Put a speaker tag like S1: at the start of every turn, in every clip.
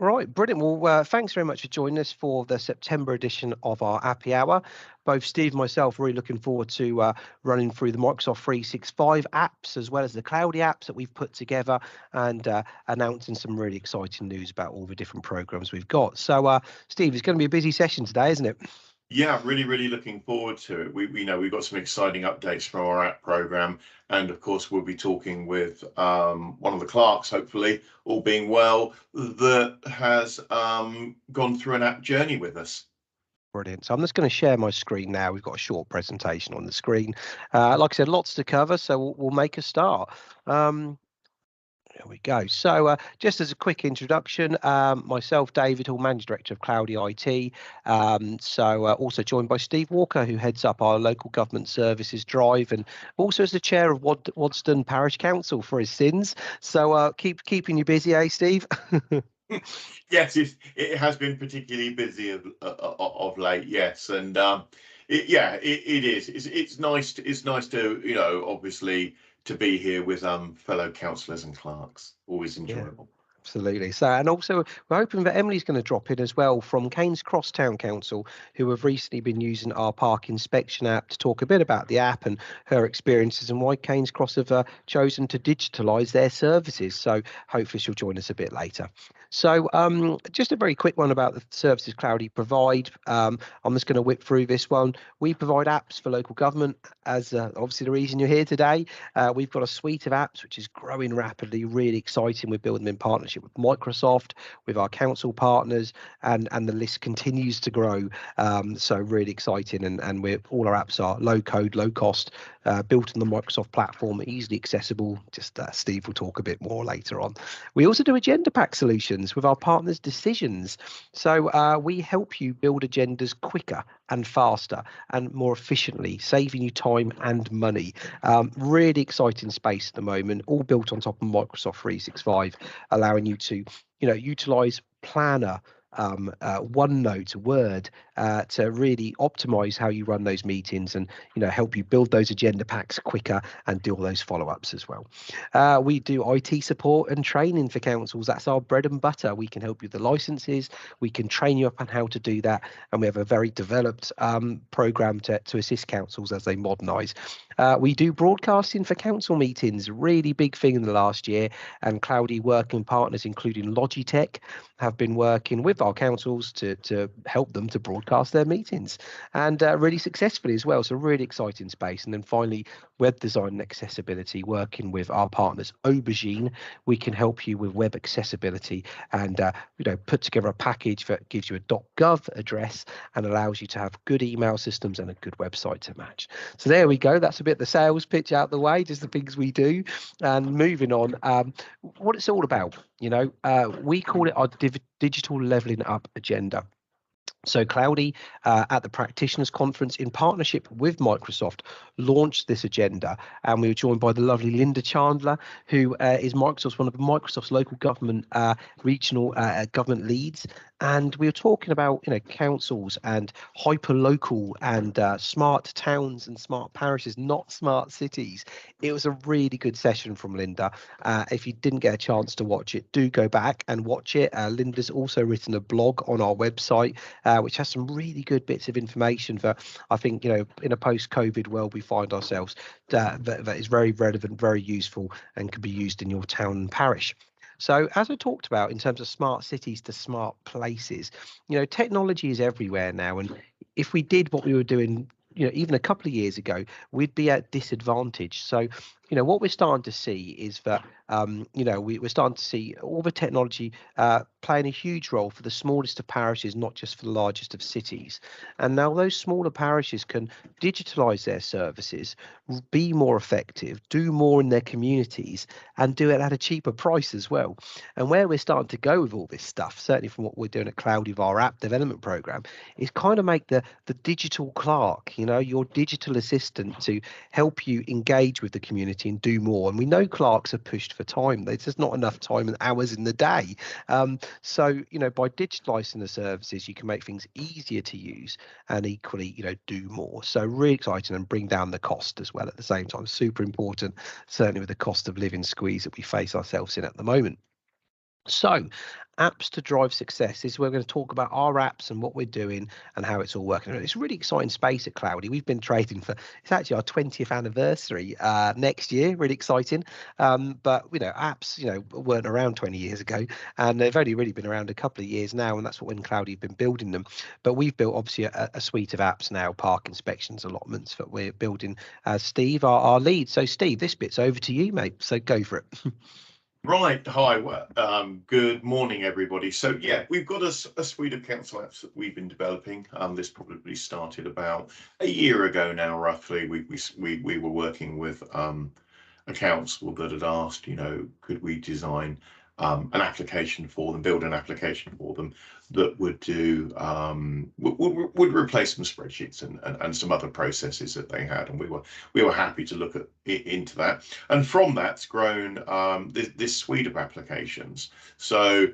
S1: All right, brilliant. Well, thanks very much for joining us for the September edition of our Appy Hour. Both Steve and myself are really looking forward to running through the Microsoft 365 apps as well as the Cloudy apps that we've put together and announcing some really exciting news about all the different programs we've got. So, Steve, it's going to be a busy session today, isn't it?
S2: Yeah, really looking forward to it. We know we've got some exciting updates from our app program, and of course we'll be talking with one of the clerks, hopefully, all being well, that has gone through an app journey with us.
S1: Brilliant. So I'm just going to share my screen now. We've got a short presentation on the screen. Like I said, lots to cover, so we'll make a start. There we go. So just as a quick introduction, myself, David Hall, Managing Director of CloudyIT. Also joined by Steve Walker, who heads up our local government services drive, and also as the chair of Wadston Parish Council for his sins. So keeping you busy, eh, Steve?
S2: Yes, it has been particularly busy of late. Yes, and it is. It's nice to obviously to be here with fellow councillors and clerks. Always
S1: Yeah.
S2: enjoyable.
S1: Absolutely. So, and also we're hoping that Emily's going to drop in as well from Cainscross Town Council, who have recently been using our park inspection app to talk a bit about the app and her experiences and why Cainscross have chosen to digitalise their services. So hopefully she'll join us a bit later. So just a very quick one about the services Cloudy provide. I'm just going to whip through this one. We provide apps for local government, as obviously the reason you're here today. We've got a suite of apps which is growing rapidly, really exciting. We're building them in partnership with Microsoft, with our council partners, and the list continues to grow. So really exciting, and we're all our apps are low code, low cost, built on the Microsoft platform, easily accessible. Just Steve will talk a bit more later on. We also do agenda pack solutions with our partners' decisions. So we help you build agendas quicker and faster and more efficiently, saving you time and money. Really exciting space at the moment, all built on top of Microsoft 365, allowing you to, utilize Planner, OneNote, Word, to really optimize how you run those meetings and help you build those agenda packs quicker and do all those follow-ups as well. We do IT support and training for councils. That's our bread and butter. We can help you with the licenses. We can train you up on how to do that, and we have a very developed program to assist councils as they modernize. We do broadcasting for council meetings, really big thing in the last year, and Cloudy working partners, including Logitech, have been working with our councils to help them to broadcast their meetings, and really successfully as well. So really exciting space. And then finally, web design and accessibility, working with our partners Aubergine. We can help you with web accessibility and put together a package that gives you a .gov address and allows you to have good email systems and a good website to match. So there we go. That's a bit the sales pitch out the way, just the things we do. And moving on, what it's all about, we call it our digital leveling up agenda. So Cloudy, at the Practitioners Conference in partnership with Microsoft, launched this agenda, and we were joined by the lovely Linda Chandler, who is one of Microsoft's local government regional government leads. And we were talking about councils and hyper local and smart towns and smart parishes, not smart cities. It was a really good session from Linda. If you didn't get a chance to watch it, do go back and watch it. Linda's also written a blog on our website, which has some really good bits of information for, I think, in a post-COVID world we find ourselves, that is very relevant, very useful, and can be used in your town and parish. So as I talked about in terms of smart cities to smart places, technology is everywhere now. And if we did what we were doing, even a couple of years ago, we'd be at disadvantage. So, what we're starting to see is that, we're starting to see all the technology playing a huge role for the smallest of parishes, not just for the largest of cities. And now those smaller parishes can digitalise their services, be more effective, do more in their communities, and do it at a cheaper price as well. And where we're starting to go with all this stuff, certainly from what we're doing at Cloudy with our app development program, is kind of make the digital clerk, your digital assistant, to help you engage with the community and do more. And we know clerks are pushed for time. There's just not enough time and hours in the day. So, by digitalising the services, you can make things easier to use and equally, do more. So really exciting, and bring down the cost as well at the same time. Super important, certainly with the cost of living squeeze that we face ourselves in at the moment. So, apps to drive success is we're going to talk about our apps and what we're doing and how it's all working. It's a really exciting space at Cloudy. We've been trading for it's actually our 20th anniversary next year. Really exciting. But apps weren't around 20 years ago, and they've only really been around a couple of years now, and that's what when Cloudy have been building them. But we've built obviously a suite of apps now, park inspections, allotments that we're building as Steve, our lead. So Steve, this bit's over to you, mate. So go for it.
S2: Right. Hi. Good morning, everybody. So yeah, we've got a suite of council apps that we've been developing. This probably started about a year ago now, roughly. We were working with a council that had asked, could we design an application for them, build an application for them that would do would replace some spreadsheets and some other processes that they had, and we were happy to look at into that, and from that's grown this suite of applications. So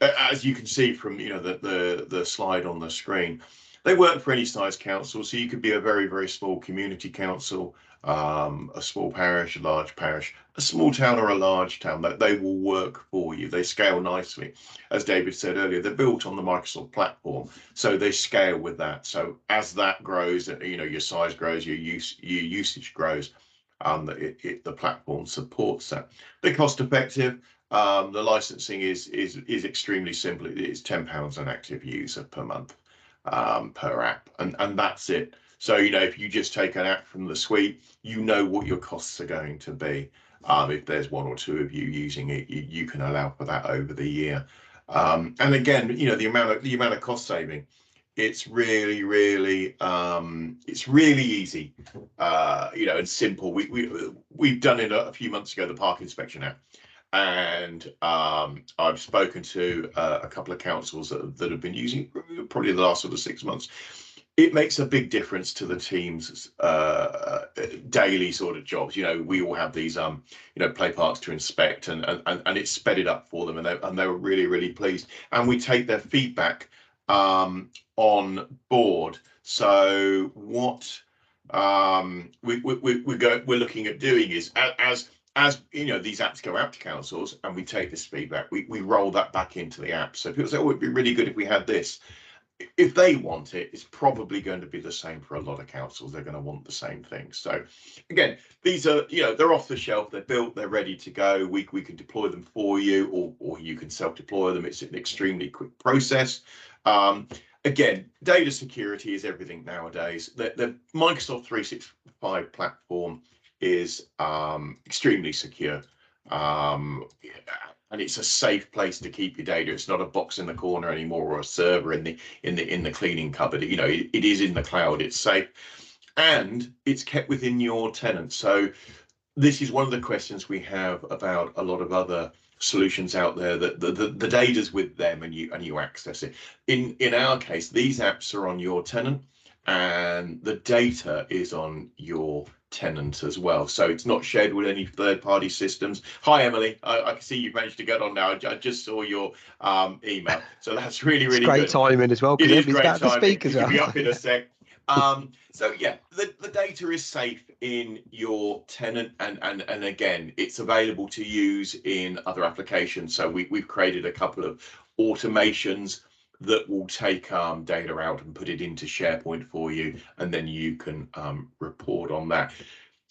S2: as you can see from the slide on the screen, they work for any size council. So you could be a very, very small community council, a small parish, a large parish, a small town or a large town. That they will work for you. They scale nicely. As David said earlier, they're built on the Microsoft platform, so they scale with that. So as that grows, your size grows, your usage grows. The platform supports that. They're cost effective. The licensing is extremely simple. It's £10 an active user per month per app, and that's it. So if you just take an app from the suite, what your costs are going to be. If there's one or two of you using it, you can allow for that over the year. And again, the amount of cost saving, it's really easy, and simple. We've done it a few months ago, the park inspection app. And I've spoken to a couple of councils that have been using it probably the last sort of 6 months. It makes a big difference to the team's daily sort of jobs. We all have these play parks to inspect, and it's sped it up for them, and they were really pleased. And we take their feedback on board. So what we're looking at doing is, as these apps go out to councils and we take this feedback, we roll that back into the app. So people say, oh, it'd be really good if we had this. If they want it, it's probably going to be the same for a lot of councils. They're going to want the same thing. So again, these are, they're off the shelf, they're built, they're ready to go. We can deploy them for you, or you can self-deploy them. It's an extremely quick process. Again, data security is everything nowadays. The Microsoft 365 platform is extremely secure, and it's a safe place to keep your data. It's not a box in the corner anymore, or a server in the cleaning cupboard. It is in the cloud. It's safe, and it's kept within your tenant. So this is one of the questions we have about a lot of other solutions out there, that the data's with them and you access it. In our case, these apps are on your tenant, and the data is on your tenant as well, so it's not shared with any third-party systems. Hi Emily, I can see you've managed to get on now. I just saw your email, so that's really
S1: It's great
S2: good
S1: timing as well, because
S2: It is
S1: Emily's
S2: great
S1: about to
S2: timing.
S1: speak as
S2: You'll
S1: well.
S2: be up in a sec. So yeah, the data is safe in your tenant, and again, it's available to use in other applications. So we've created a couple of automations that will take data out and put it into SharePoint for you, and then you can report on that.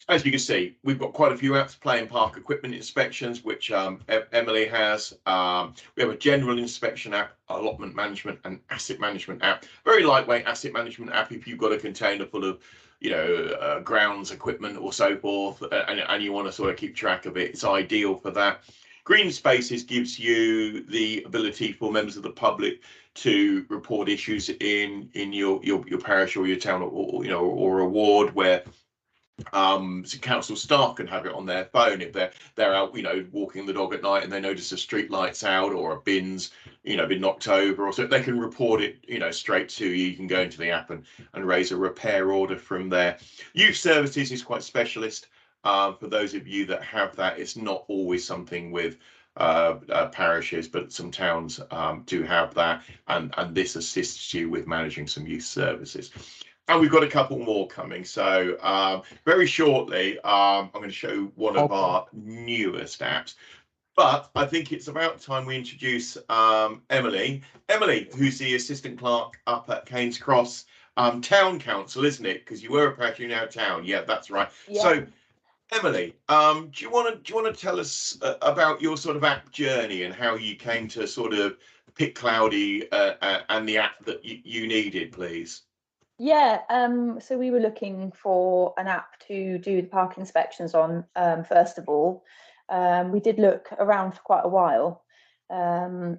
S2: As you can see, we've got quite a few apps: play and park equipment inspections, which Emily has. We have a general inspection app, allotment management, and asset management app. Very lightweight asset management app if you've got a container full of grounds equipment or so forth, and you want to sort of keep track of it. It's ideal for that. Green Spaces gives you the ability for members of the public to report issues in your parish or your town, or a ward, where council staff can have it on their phone if they're out walking the dog at night and they notice a street light's out, or a bin's been knocked over, or so they can report it straight to you. You can go into the app and raise a repair order from there. Youth Services is quite specialist. For those of you that have that, it's not always something with parishes, but some towns do have that, and this assists you with managing some youth services. And we've got a couple more coming. So very shortly, I'm going to show one of our newest apps. But I think it's about time we introduce Emily. Emily, who's the assistant clerk up at Cainscross Town Council, isn't it? Because you were a patch, you're now town. Yeah, that's right.
S3: Yeah.
S2: So, Emily, do you want to tell us about your sort of app journey and how you came to sort of pick Cloudy and the app that you needed, please?
S3: Yeah, so we were looking for an app to do the park inspections on, first of all. We did look around for quite a while, and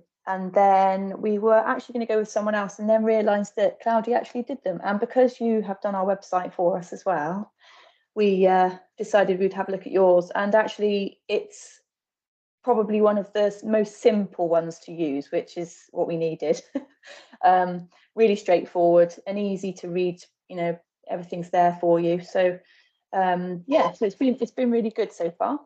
S3: then we were actually going to go with someone else, and then realised that Cloudy actually did them. And because you have done our website for us as well, we decided we'd have a look at yours. And actually, it's probably one of the most simple ones to use, which is what we needed. Really straightforward and easy to read. You know, everything's there for you. So yeah, so it's been really good so far.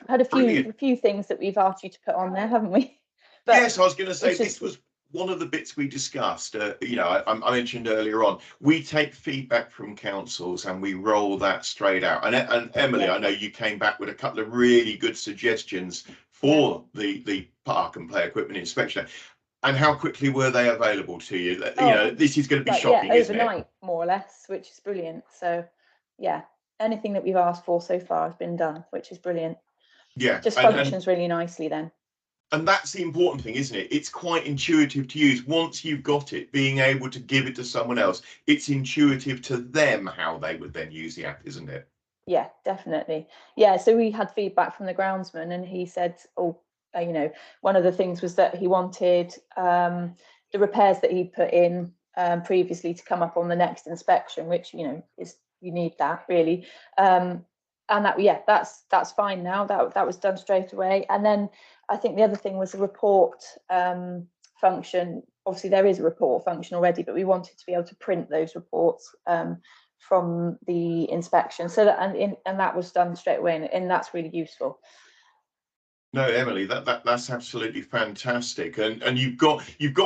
S3: I've had a few things that we've asked you to put on there, haven't we?
S2: But yes, I was going to say this was one of the bits we discussed. You know, I mentioned earlier on, we take feedback from councils and we roll that straight out. And Emily, yeah. I know you came back with a couple of really good suggestions for the park and play equipment inspection. And how quickly were they available to you? You know, this is going to be shocking,
S3: yeah,
S2: isn't it?
S3: Overnight, more or less, which is brilliant. So, yeah, anything that we've asked for so far has been done, which is brilliant.
S2: Yeah,
S3: just functions really nicely then.
S2: And that's the important thing, isn't it? It's quite intuitive to use. Once you've got it, being able to give it to someone else, it's intuitive to them how they would then use the app, isn't it?
S3: Yeah, definitely. Yeah, so we had feedback from the groundsman, and he said, oh, you know, one of the things was that he wanted the repairs that he'd put in previously to come up on the next inspection, which, you know, is, you need that really. And that, yeah, that's fine now. That was done straight away. And then I think the other thing was the report function. Obviously, there is a report function already, but we wanted to be able to print those reports from the inspection. So that and that was done straight away, and that's really useful.
S2: No, Emily, that's absolutely fantastic. And you've got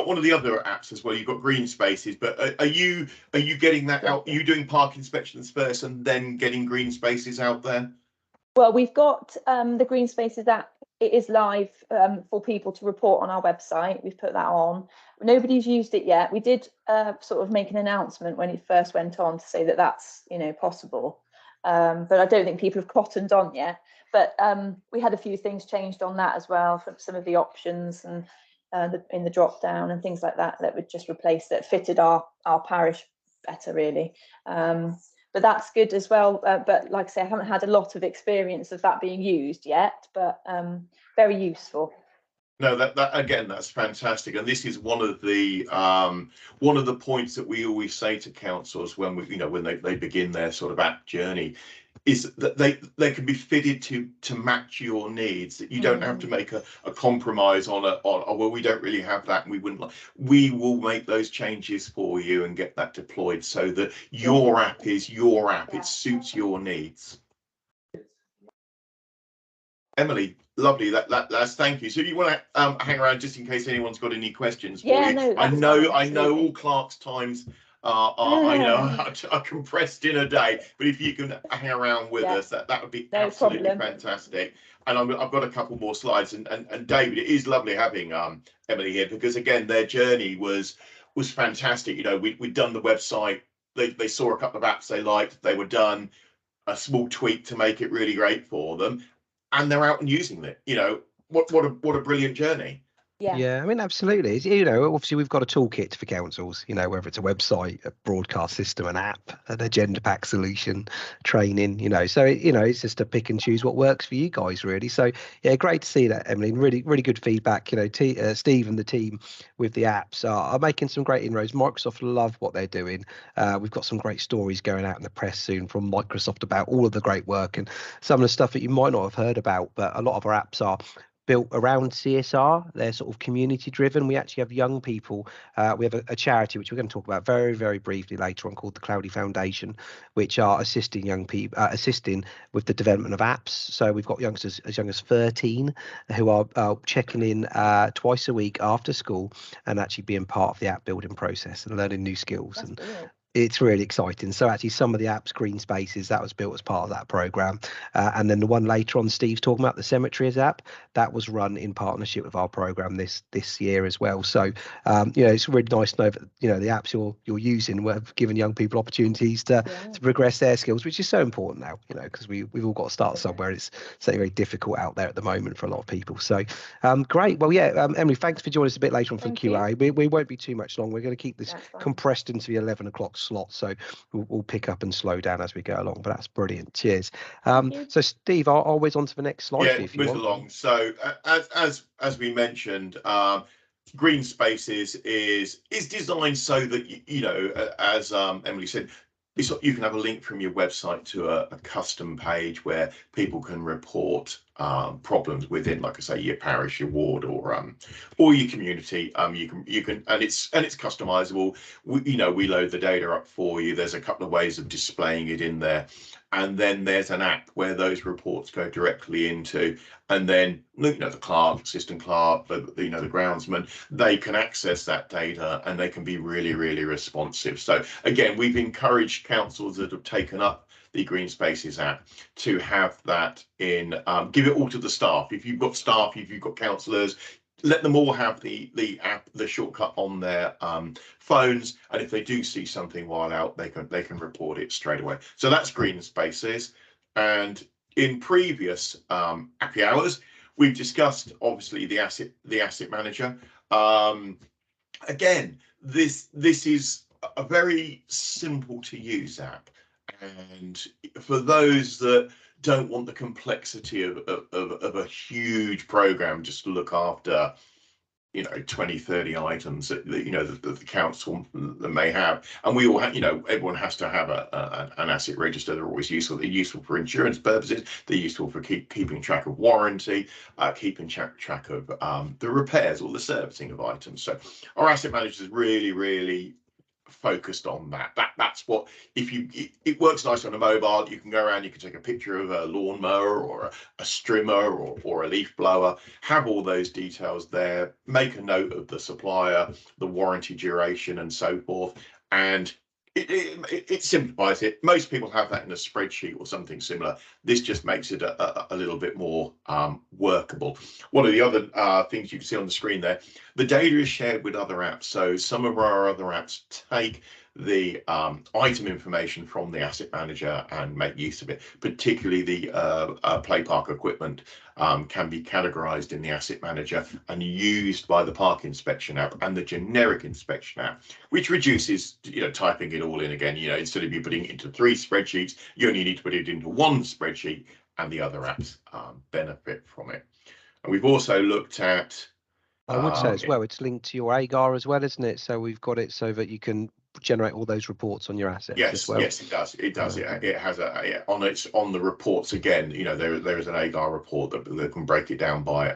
S2: one of the other apps as well. You've got Green Spaces, but are you getting that out? Are you doing park inspections first and then getting Green Spaces out there?
S3: Well, we've got the Green Spaces app. It is live for people to report on our website. We've put that on. Nobody's used it yet. We did sort of make an announcement when it first went on to say that that's, you know, possible. But I don't think people have cottoned on yet. But we had a few things changed on that as well, from some of the options and in the drop down and things like that would just replace, that fitted our parish better really. But that's good as well. But like I say, I haven't had a lot of experience of that being used yet, but very useful.
S2: No, that again, that's fantastic. And this is one of the points that we always say to councils when when they begin their sort of app journey, is that they can be fitted to match your needs, that you don't have to make a compromise on well, we don't really have that and we wouldn't like. We will make those changes for you and get that deployed so that your app is your app. It suits your needs. Emily, lovely. That's thank you. So you want to hang around just in case anyone's got any questions for you?
S3: No,
S2: I know all Clark's times are compressed in a day, but if you can hang around with us, that would be absolutely fantastic. And I've got a couple more slides. And David, it is lovely having Emily here, because again, their journey was fantastic. You know, we'd done the website. They saw a couple of apps they liked. They were done. A small tweak to make it really great for them, and they're out and using it. You know, what a brilliant journey.
S1: Yeah, I mean, absolutely. You know, obviously we've got a toolkit for councils, you know, whether it's a website, a broadcast system, an app, an agenda pack solution, training, you know, so, it's just to pick and choose what works for you guys, really. So, yeah, great to see that, Emily. Really, really good feedback. You know, Steve and the team with the apps are making some great inroads. Microsoft love what they're doing. We've got some great stories going out in the press soon from Microsoft about all of the great work and some of the stuff that you might not have heard about, but a lot of our apps are built around CSR. They're sort of community driven. We actually have young people. We have a charity which we're going to talk about very, very briefly later on, called the Cloudy Foundation, which are assisting young people, assisting with the development of apps. So we've got youngsters as young as 13 who are checking in twice a week after school and actually being part of the app building process and learning new skills.
S3: That's brilliant.
S1: It's really exciting. So actually some of the apps, Green Spaces, that was built as part of that program. And then the one later on Steve's talking about, the Cemeteries app, that was run in partnership with our program this year as well. So it's really nice to know that the apps you're using have given young people opportunities to progress their skills, which is so important now, because we've all got to start somewhere. It's certainly very difficult out there at the moment for a lot of people. So great. Well, Emily, thanks for joining us a bit later on for the Q&A. We won't be too much long. We're going to keep this compressed into the 11 o'clock slot, so we'll pick up and slow down as we go along, but that's brilliant. Cheers. So Steve, I'll whiz on to the next slide if you want.
S2: Along. So as we mentioned, Green Spaces is designed so that as Emily said, you can have a link from your website to a custom page where people can report problems within, like I say, your parish, your ward, or your community. You can, and it's customizable. We load the data up for you. There's a couple of ways of displaying it in there, and then there's an app where those reports go directly into, and then the clerk, assistant clerk, the groundsman, they can access that data and they can be really, really responsive. So again, we've encouraged councils that have taken up the Green Spaces app to have that in, give it all to the staff. If you've got staff, if you've got councillors, let them all have the app, the shortcut on their phones, and if they do see something while out, they can report it straight away. So that's Green Spaces. And in previous Appy Hours, we've discussed obviously the asset manager. Again, this is a very simple to use app, and for those that don't want the complexity of a huge program just to look after 20, 30 items that the council may have, and we all have, everyone has to have an asset register. They're always useful. They're useful for insurance purposes. They're useful for keeping track of warranty, keeping track of the repairs or the servicing of items. So our asset manager is really, really focused on that. That's what, it works nice on a mobile. You can go around, you can take a picture of a lawnmower or a strimmer or a leaf blower, have all those details there, make a note of the supplier, the warranty duration and so forth, and it simplifies it. Most people have that in a spreadsheet or something similar. This just makes it a little bit more workable. One of the other things you can see on the screen there, the data is shared with other apps. So some of our other apps take the item information from the asset manager and make use of it. Particularly the play park equipment can be categorized in the asset manager and used by the park inspection app and the generic inspection app, which reduces typing it all in again. Instead of you putting it into 3 spreadsheets, you only need to put it into 1 spreadsheet, and the other apps benefit from it. And we've also looked at,
S1: I would say as well, it's linked to your AGAR as well, isn't it? So we've got it so that you can generate all those reports on your assets as well.
S2: Yes, it does. It does. It has on the reports again. There is an AGAR report that can break it down by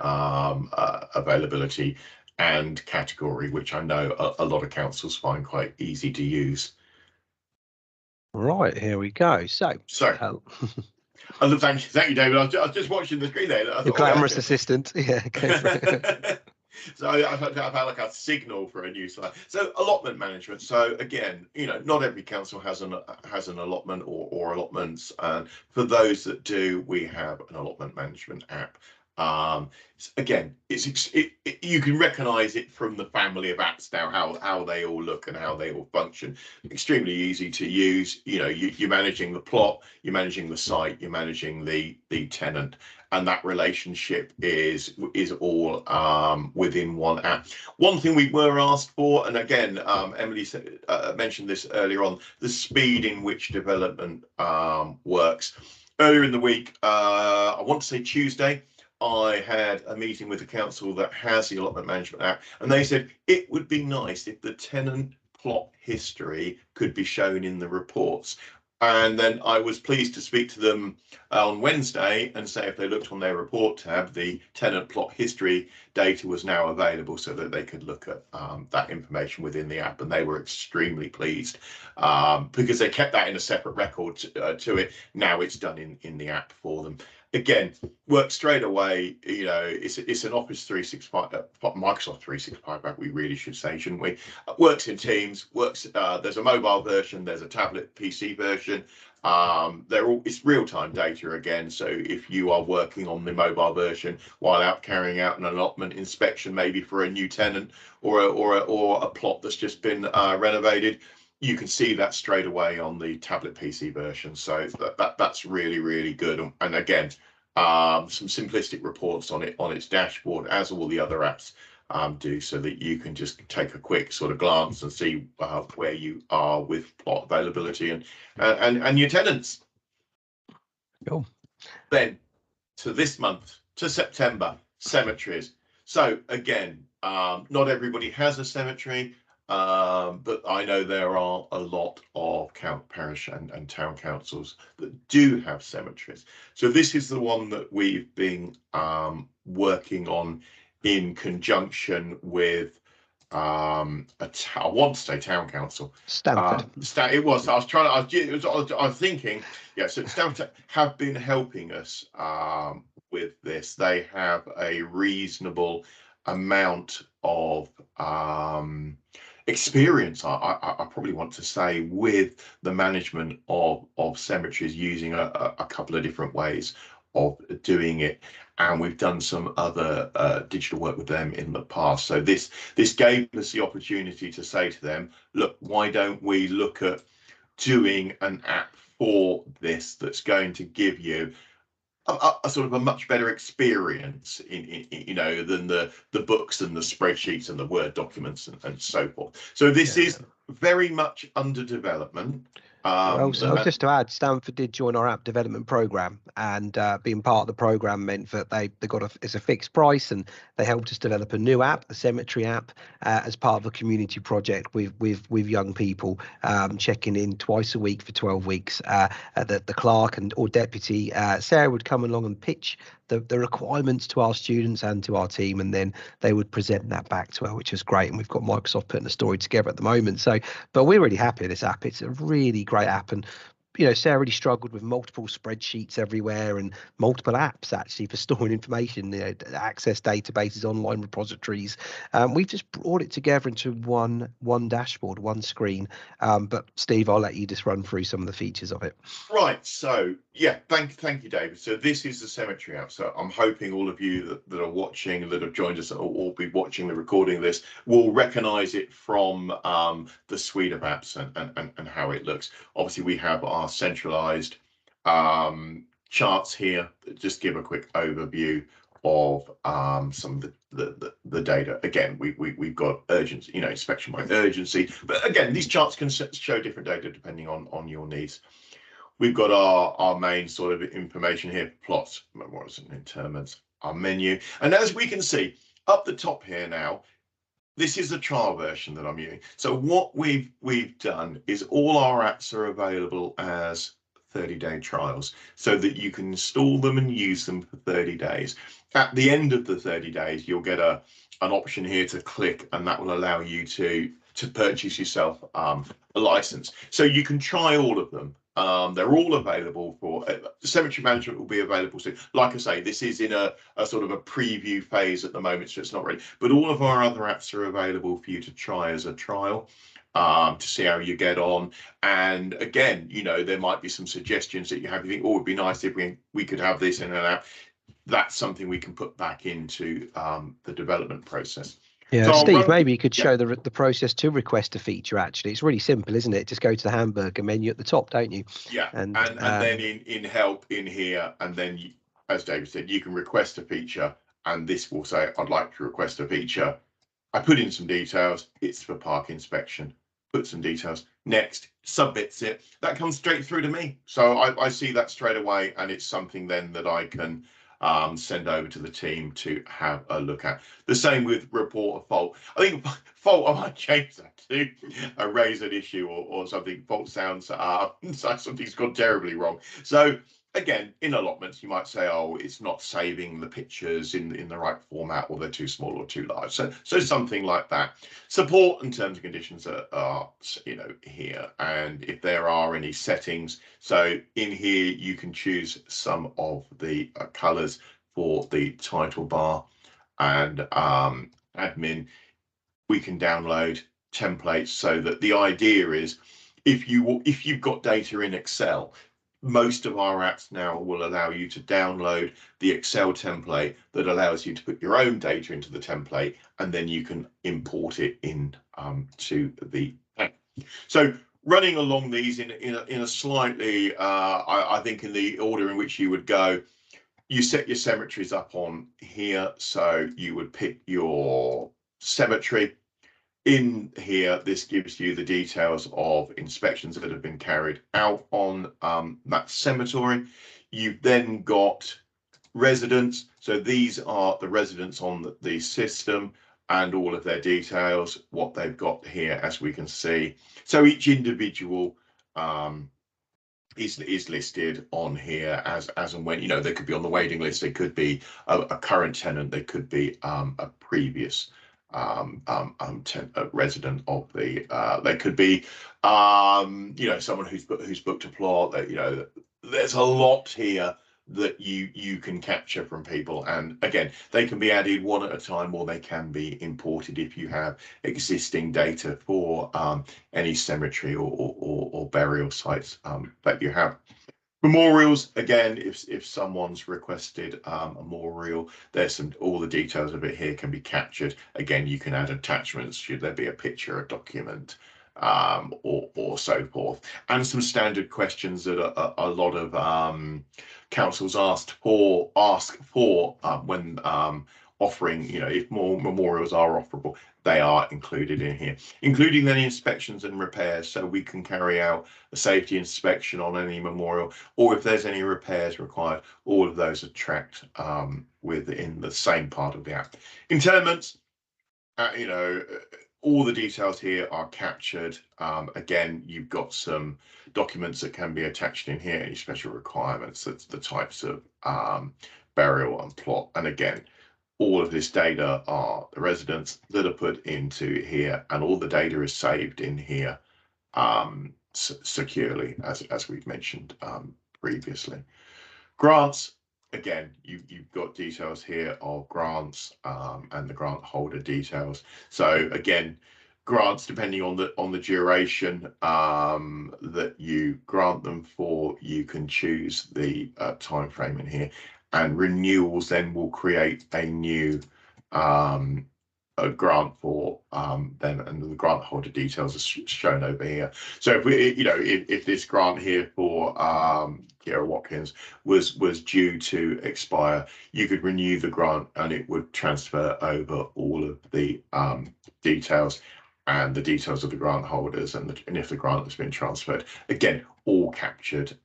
S2: availability and category, which I know a lot of councils find quite easy to use.
S1: Right, here we go. So
S2: thank you, David. I was just watching the screen there.
S1: The glamorous assistant. Yeah. Go for it.
S2: So I've had like a signal for a new slide. So allotment management. So again, not every council has an allotment or allotments, and for those that do, we have an allotment management app. Again, you can recognize it from the family of apps now, how they all look and how they all function. Extremely easy to use. You're managing the plot, you're managing the site, you're managing the tenant, and that relationship is all within one app. One thing we were asked for, and again, Emily mentioned this earlier on, the speed in which development works. Earlier in the week, I want to say Tuesday, I had a meeting with the council that has the allotment management app, and they said it would be nice if the tenant plot history could be shown in the reports. And then I was pleased to speak to them on Wednesday and say if they looked on their report tab, the tenant plot history data was now available so that they could look at that information within the app. And they were extremely pleased because they kept that in a separate record to it. Now it's done in the app for them. again, works straight away. You know, it's an Office 365, Microsoft 365 app, we really should say, shouldn't we? Works in Teams, works, there's a mobile version, there's a tablet PC version. It's real-time data again. So if you are working on the mobile version while out carrying out an allotment inspection, maybe for a new tenant or a plot that's just been renovated, you can see that straight away on the tablet PC version. So that's really, really good. And again, some simplistic reports on its dashboard, as all the other apps do, so that you can just take a quick sort of glance and see where you are with plot availability and your tenants.
S1: Cool.
S2: Then to this month, to September, cemeteries. So again, not everybody has a cemetery. But I know there are a lot of parish and town councils that do have cemeteries. So this is the one that we've been working on in conjunction with I want to say town council.
S1: Stanford.
S2: It was. I was thinking. Yeah. So Stanford have been helping us with this. They have a reasonable amount of experience, I probably want to say, with the management of cemeteries, using a couple of different ways of doing it, and we've done some other digital work with them in the past. So this gave us the opportunity to say to them, look, why don't we look at doing an app for this that's going to give you a sort of a much better experience in you know, than the books and the spreadsheets and the Word documents and so forth. So this is very much under development.
S1: Well, so just to add, Stanford did join our app development program, and being part of the program meant that they got it's a fixed price, and they helped us develop a new app, the Cemetery app, as part of a community project with young people, checking in twice a week for 12 weeks. The clerk or deputy Sarah would come along and pitch the requirements to our students and to our team, and then they would present that back to her, which is great. And we've got Microsoft putting the story together at the moment. So, but we're really happy with this app. It's a really great app, and you know, Sarah really struggled with multiple spreadsheets everywhere and multiple apps actually for storing information, you know, access databases, online repositories. We've just brought it together into one dashboard, one screen. But Steve, I'll let you just run through some of the features of it.
S2: Right. So yeah, thank you, David. So this is the Cemetery app. So I'm hoping all of you that are watching, that have joined us, or will be watching the recording of this, will recognise it from the suite of apps and how it looks. Obviously, we have our centralised charts here that just give a quick overview of some of the data. Again, we've got urgency, you know, inspection by urgency, but again, these charts can show different data depending on your needs. We've got our main sort of information here, plots, memorials and interments, our menu, and as we can see up the top here now, this is the trial version that I'm using. So what we've done is all our apps are available as 30-day trials, so that you can install them and use them for 30 days. At the end of the 30 days, you'll get an option here to click, and that will allow you to purchase yourself a license. So you can try all of them. They're all available for cemetery management will be available soon. Like I say, this is in a sort of a preview phase at the moment, so it's not ready. But all of our other apps are available for you to try as a trial, to see how you get on. And again, you know, there might be some suggestions that you have. You think, oh, it'd be nice if we could have this in an app. That's something we can put back into the development process.
S1: Yeah, so Steve, maybe you could show the process to request a feature. Actually, it's really simple, isn't it? Just go to the hamburger menu at the top, don't you?
S2: Yeah, and then in help in here, and then you, as David said, you can request a feature, and this will say, I'd like to request a feature. I put in some details. It's for park inspection. Put some details. Next, submits it. That comes straight through to me. So I see that straight away, and it's something then that I can send over to the team to have a look at. The same with report a fault. I think fault, I might change that to raise an issue or something. Fault sounds something's gone terribly wrong. So again, in allotments, you might say, oh, it's not saving the pictures in the right format, or they're too small or too large. So something like that. Support and terms and conditions are here, and if there are any settings. So in here, you can choose some of the colors for the title bar, and admin. We can download templates, so that the idea is, if you've got data in Excel, most of our apps now will allow you to download the Excel template that allows you to put your own data into the template, and then you can import it in to the app. So running along these in a slightly, I think in the order in which you would go, you set your cemeteries up on here. So you would pick your cemetery. In here, this gives you the details of inspections that have been carried out on that cemetery. You've then got residents. So these are the residents on the system, and all of their details, what they've got here, as we can see. So each individual is listed on here as and when, they could be on the waiting list, they could be a current tenant, they could be a previous resident of the they could be someone who's booked a plot. That there's a lot here that you can capture from people, and again, they can be added one at a time, or they can be imported if you have existing data for any cemetery or burial sites that you have. Memorials, again, if someone's requested a memorial, there's all the details of it here can be captured. Again, you can add attachments should there be a picture, a document, or so forth. And some standard questions that a lot of councils ask for when offering, if more memorials are offerable, they are included in here, including then inspections and repairs. So we can carry out a safety inspection on any memorial, or if there's any repairs required, all of those are tracked within the same part of the app. Interments, all the details here are captured. Again, you've got some documents that can be attached in here, any special requirements, that's the types of burial and plot. And again, all of this data are the residents that are put into here, and all the data is saved in here securely, as we've mentioned previously. Grants, again, you've got details here of grants and the grant holder details. So again, grants, depending on the duration that you grant them for, you can choose the time frame in here. And renewals then will create a new a grant for them, and the grant holder details are shown over here. So if we, if this grant here for Kiera Watkins was due to expire, you could renew the grant, and it would transfer over all of the details and the details of the grant holders, and if the grant has been transferred, again, all captured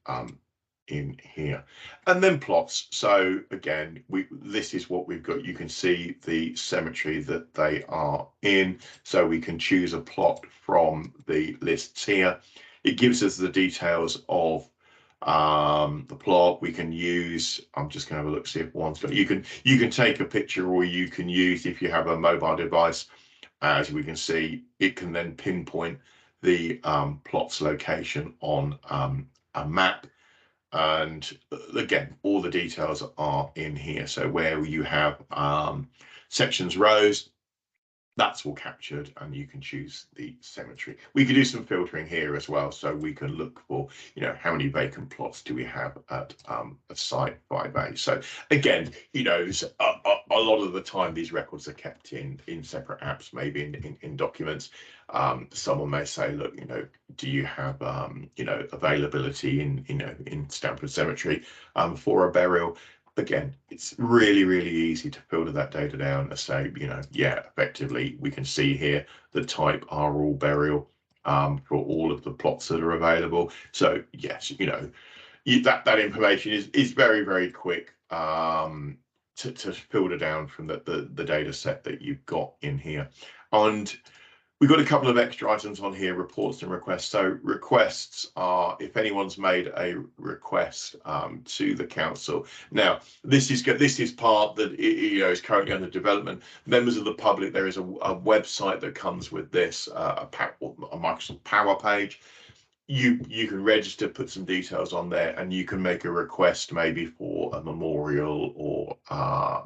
S2: in here. And then plots. So again, this is what we've got. You can see the cemetery that they are in, so we can choose a plot from the lists here. It gives us the details of the plot. We can use, I'm just going to have a look, see if one's got, you can take a picture, or you can use, if you have a mobile device, as we can see, it can then pinpoint the plot's location on a map. And again, all the details are in here. So where you have sections, rows, that's all captured, and you can choose the cemetery. We could do some filtering here as well, so we can look for, how many vacant plots do we have at a site 5A. So again, a lot of the time these records are kept in separate apps, maybe in documents. Someone may say, look, do you have availability in Stamford Cemetery for a burial? Again, it's really, really easy to filter that data down and say, yeah, effectively, we can see here the type are all burial for all of the plots that are available. So yes, that information is very, very quick to filter down from the data set that you've got in here. And We've got a couple of extra items on here, reports and requests. So requests are if anyone's made a request to the council. Now, this is part that is currently under development. Members of the public, there is a website that comes with this, a Microsoft Power page. You can register, put some details on there, and you can make a request maybe for a memorial or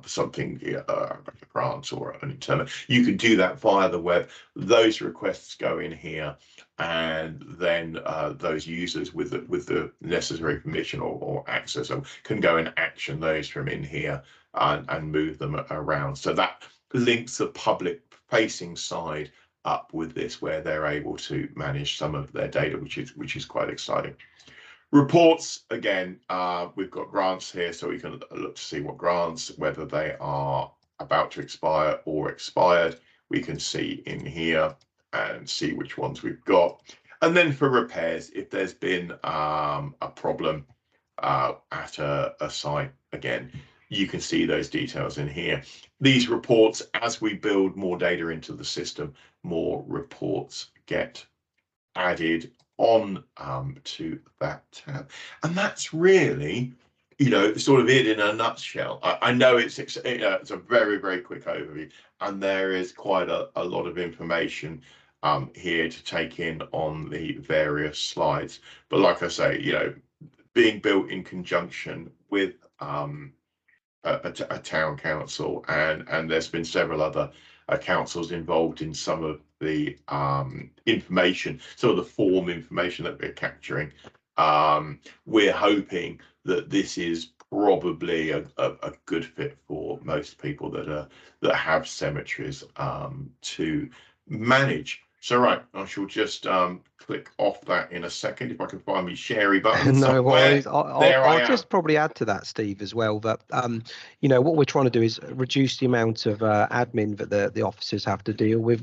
S2: something, like a grant or an interment. You can do that via the web. Those requests go in here, and then those users with the necessary permission or access can go and action those from in here and move them around. So that links the public facing side up with this, where they're able to manage some of their data, which is quite exciting. Reports, again, we've got grants here, so we can look to see what grants, whether they are about to expire or expired. We can see in here and see which ones we've got. And then for repairs, if there's been a problem at a site, again, you can see those details in here. These reports, as we build more data into the system, more reports get added on to that tab. And that's really, sort of it in a nutshell. I know it's a very, very quick overview, and there is quite a lot of information here to take in on the various slides. But like I say, being built in conjunction with a town council, and there's been several other councils involved in some of the information, some of the form information that we're capturing. We're hoping that this is probably a good fit for most people that have cemeteries to manage. So right, I shall just click off that in a second if I can find my sharey button.
S1: No worries.
S2: There I
S1: I'll
S2: am.
S1: just probably add to that, Steve, as well, that what we're trying to do is reduce the amount of admin that the officers have to deal with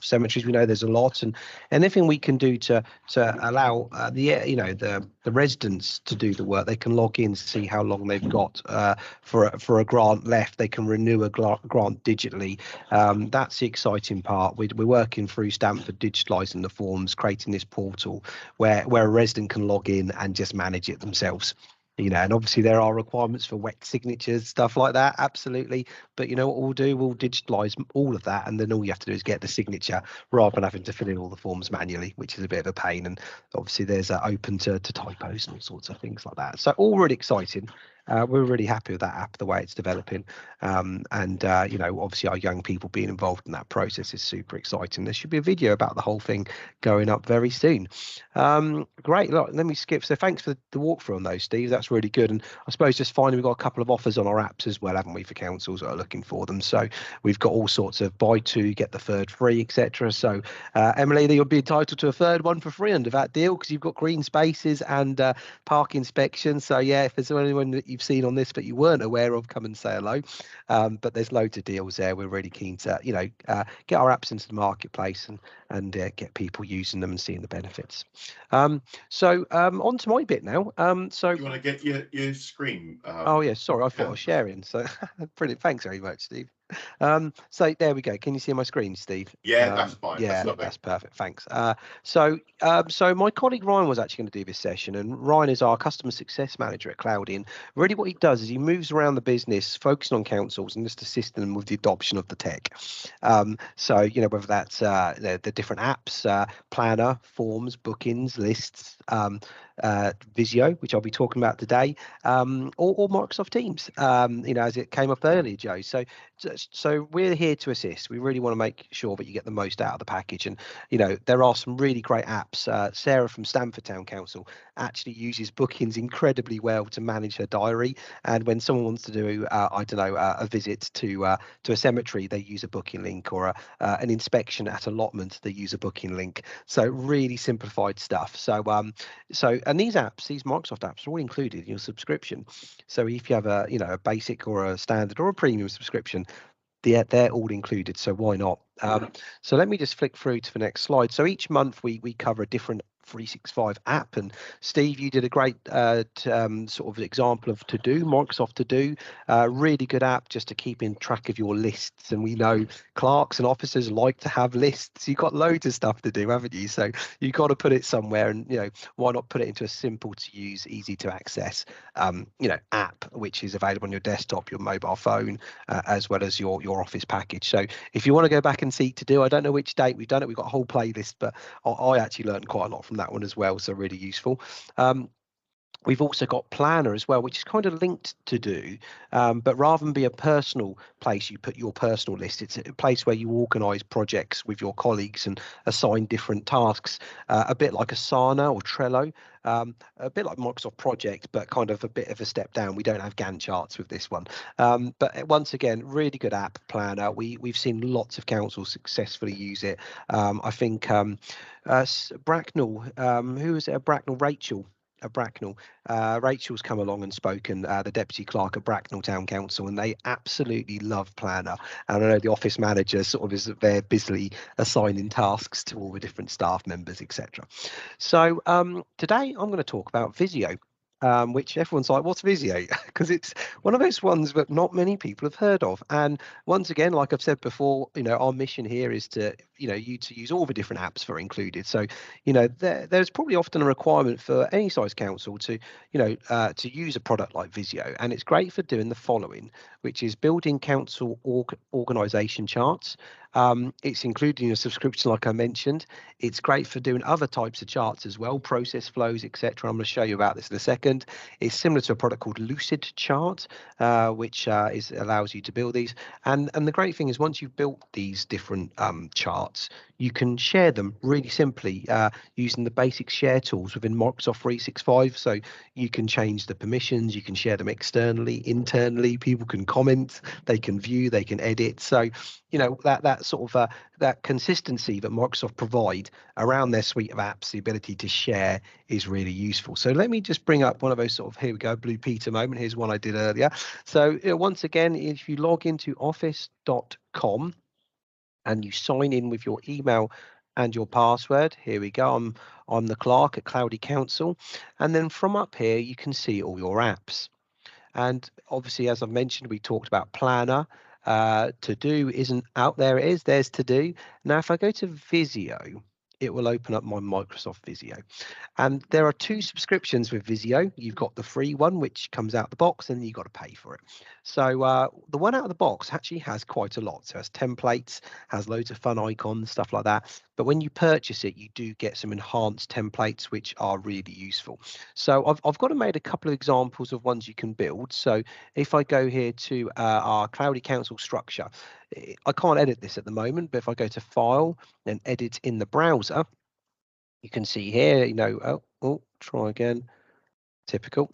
S1: cemeteries. We know there's a lot, and anything we can do to allow the residents to do the work. They can log in, see how long they've got for a grant left. They can renew a grant digitally. That's the exciting part. We're working through Stamford, digitalising the forms, creating this portal where a resident can log in and just manage it themselves. And obviously there are requirements for wet signatures, stuff like that, absolutely. But what we'll do, we'll digitalise all of that, and then all you have to do is get the signature rather than having to fill in all the forms manually, which is a bit of a pain. And obviously there's open to typos and all sorts of things like that. So all really exciting. We're really happy with that app, the way it's developing. Obviously our young people being involved in that process is super exciting. There should be a video about the whole thing going up very soon. Great. Look, let me skip. So thanks for the walkthrough on those, Steve. That's really good. And I suppose just finally, we've got a couple of offers on our apps as well, haven't we, for councils that are looking for them. So we've got all sorts of buy two, get the third free, etc. So Emily, you'll be entitled to a third one for free under that deal, because you've got green spaces and park inspection. So yeah, if there's anyone that you've seen on this that you weren't aware of, come and say hello. But there's loads of deals there. We're really keen to get our apps into the marketplace and get people using them and seeing the benefits. On to my bit now. So
S2: do you want to get your screen?
S1: Oh yeah, sorry, I thought I was sharing. So brilliant, thanks very much, Steve. So there we go. Can you see my screen, Steve?
S2: Yeah, that's fine.
S1: Yeah, that's perfect. Thanks. So my colleague Ryan was actually going to do this session, and Ryan is our customer success manager at CloudyIT. And really, what he does is he moves around the business, focusing on councils and just assisting them with the adoption of the tech. Whether that's the different apps, planner, forms, bookings, lists, Visio, which I'll be talking about today, or Microsoft Teams, as it came up earlier, Joe. So we're here to assist. We really want to make sure that you get the most out of the package. And, there are some really great apps. Sarah from Stamford Town Council actually uses bookings incredibly well to manage her diary. And when someone wants to do, a visit to a cemetery, they use a booking link, or an inspection at Allotments, they use a booking link. So really simplified stuff. And these apps, these Microsoft apps, are all included in your subscription. So if you have a basic or a standard or a premium subscription, they're all included. So why not So let me just flick through to the next slide. So each month we cover a different 365 app, and Steve, you did a great sort of example of To Do, Microsoft To Do, really good app just to keep in track of your lists. And we know clerks and officers like to have lists. You've got loads of stuff to do, haven't you? So you've got to put it somewhere, and why not put it into a simple to use, easy to access app, which is available on your desktop, your mobile phone, as well as your Office package. So if you want to go back and see To Do, I don't know which date we've done it, we've got a whole playlist, but I actually learned quite a lot from that one as well, so really useful. We've also got Planner as well, which is kind of linked To Do, but rather than be a personal place, you put your personal list. It's a place where you organise projects with your colleagues and assign different tasks, a bit like Asana or Trello, a bit like Microsoft Project, but kind of a bit of a step down. We don't have Gantt charts with this one. But once again, really good app, Planner. We've seen lots of councils successfully use it. I think Bracknell, who was it? Bracknell, Rachel. Bracknell. Rachel's come along and spoken, the Deputy Clerk at Bracknell Town Council, and they absolutely love Planner. And I know the office manager sort of is there busily assigning tasks to all the different staff members, etc. So today I'm going to talk about Visio. Which everyone's like, what's Visio? Because it's one of those ones that not many people have heard of. And once again, like I've said before, our mission here is to, you to use all the different apps that are included. So, there's probably often a requirement for any size council to, to use a product like Visio. And it's great for doing the following, which is building council organisation charts. It's included in a subscription, like I mentioned. It's great for doing other types of charts as well, process flows, etc. I'm going to show you about this in a second. It's similar to a product called Lucid Chart, which allows you to build these. And the great thing is once you've built these different charts, you can share them really simply using the basic share tools within Microsoft 365. So you can change the permissions, you can share them externally, internally. People can comment, they can view, they can edit. So that sort of that consistency that Microsoft provide around their suite of apps, the ability to share is really useful. So let me just bring up one of those sort of, here we go, Blue Peter moment. Here's one I did earlier. So once again, if you log into office.com and you sign in with your email and your password, here we go. I'm the clerk at Cloudy Council. And then from up here, you can see all your apps. And obviously, as I've mentioned, we talked about Planner. To Do isn't out there. It is. There's To Do. Now, if I go to Visio, it will open up my Microsoft Visio. And there are two subscriptions with Visio. You've got the free one, which comes out the box, and you've got to pay for it. So the one out of the box actually has quite a lot. So it has templates, has loads of fun icons, stuff like that. But when you purchase it, you do get some enhanced templates, which are really useful. So I've got to make a couple of examples of ones you can build. So if I go here to our Cloudy Council structure, I can't edit this at the moment, but if I go to File and Edit in the browser, you can see here, try again. Typical.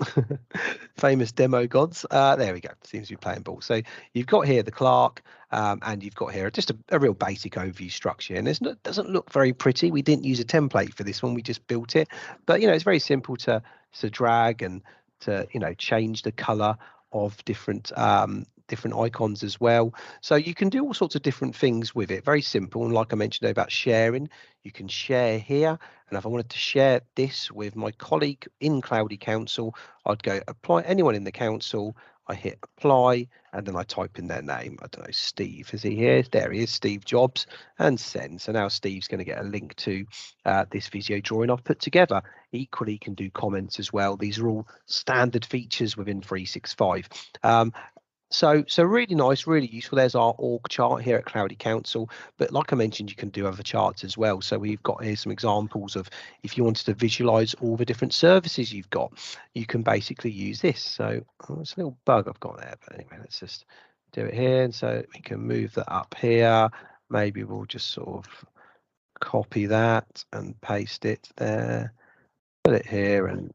S1: Famous demo gods. There we go. Seems to be playing ball. So you've got here the clerk, and you've got here just a real basic overview structure. And it doesn't look very pretty. We didn't use a template for this one. We just built it. But it's very simple to drag and to change the color of different icons as well. So you can do all sorts of different things with it. Very simple. And like I mentioned about sharing, you can share here. And if I wanted to share this with my colleague in Cloudy Council, I'd go apply, anyone in the council, I hit apply, and then I type in their name. I don't know, Steve, is he here? There he is, Steve Jobs, and send. So now Steve's going to get a link to this Visio drawing I've put together. Equally, you can do comments as well. These are all standard features within 365. So really nice, really useful. There's our org chart here at Cloudy Council. But like I mentioned, you can do other charts as well. So we've got here some examples of if you wanted to visualize all the different services you've got, you can basically use this. So it's a little bug I've got there. But anyway, let's just do it here. And so we can move that up here. Maybe we'll just sort of copy that and paste it there. Put it here and,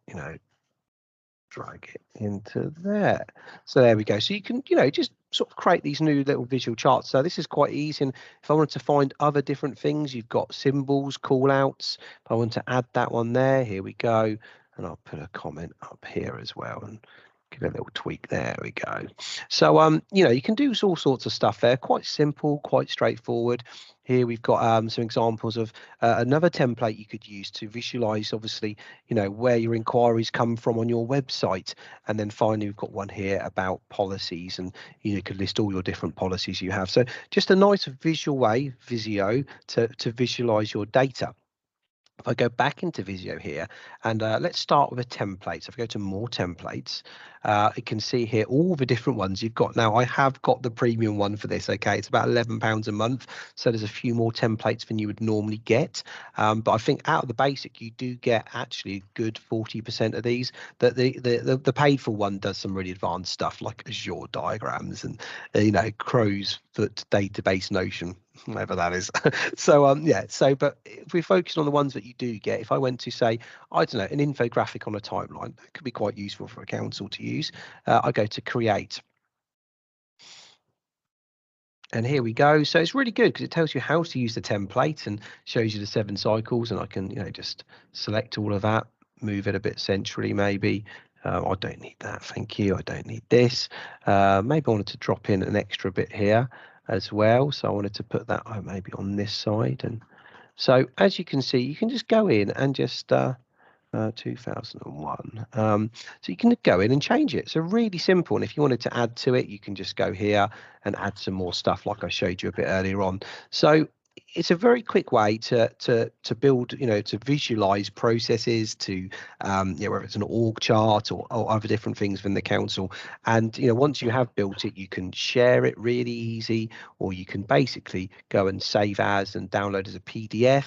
S1: drag it into there. So there we go. So you can, just sort of create these new little visual charts. So this is quite easy. And if I wanted to find other different things, you've got symbols, call outs. If I want to add that one there, here we go. And I'll put a comment up here as well. And Give it a little tweak. There we go. So, you know, you can do all sorts of stuff there. Quite simple, quite straightforward. Here we've got some examples of another template you could use to visualize, obviously, you know, where your inquiries come from on your website. And then finally, we've got one here about policies, and you could list all your different policies you have. So just a nice visual way, Visio, to visualize your data. If I go back into Visio here, and let's start with a template. So if I go to more templates, you can see here all the different ones you've got. Now, I have got the premium one for this, okay? It's about £11 a month, so there's a few more templates than you would normally get. But I think out of the basic, you do get actually a good 40% of these. The paid for one does some really advanced stuff like Azure diagrams and, you know, crow's foot database notion, whatever that is. So yeah, so but if we focus on the ones that you do get, if I went to say, I don't know, an infographic on a timeline, that could be quite useful for a council to use. I go to create, and here we go. So it's really good because it tells you how to use the template and shows you the 7 cycles, and I can, you know, just select all of that, move it a bit centrally maybe. I don't need that, thank you. I don't need this. Maybe I wanted to drop in an extra bit here as well, so I wanted to put that maybe on this side. And so as you can see, you can just go in and just 2001. So you can go in and change it. So really simple. And if you wanted to add to it, you can just go here and add some more stuff like I showed you a bit earlier on. So it's a very quick way to build, you know, to visualize processes, to you know, whether it's an org chart or other different things from the council. And you know, once you have built it, you can share it really easy, or you can basically go and save as and download as a PDF